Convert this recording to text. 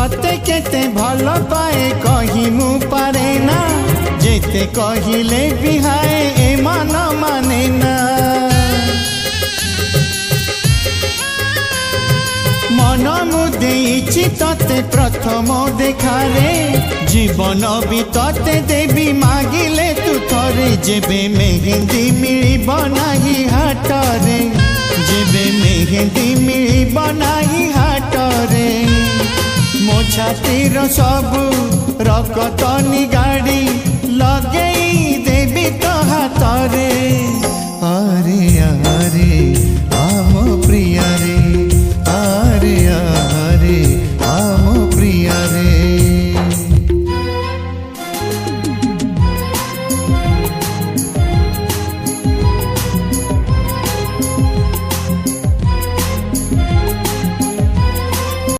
तते केते भल पाए कही मु पारे ना जेते कहिले बिहाए ए मन माने ना मन मुदेइछि तते प्रथम देखारे जीवन भी तते देवी मागिले तू थरे जेबे मेहंदी मिलिब नाही हाटरे जेबे मेहंदी मिलिब नाही हाटरे मो छातीर सबु रकत निगाड़ी लगेई देवी तो हाथरे।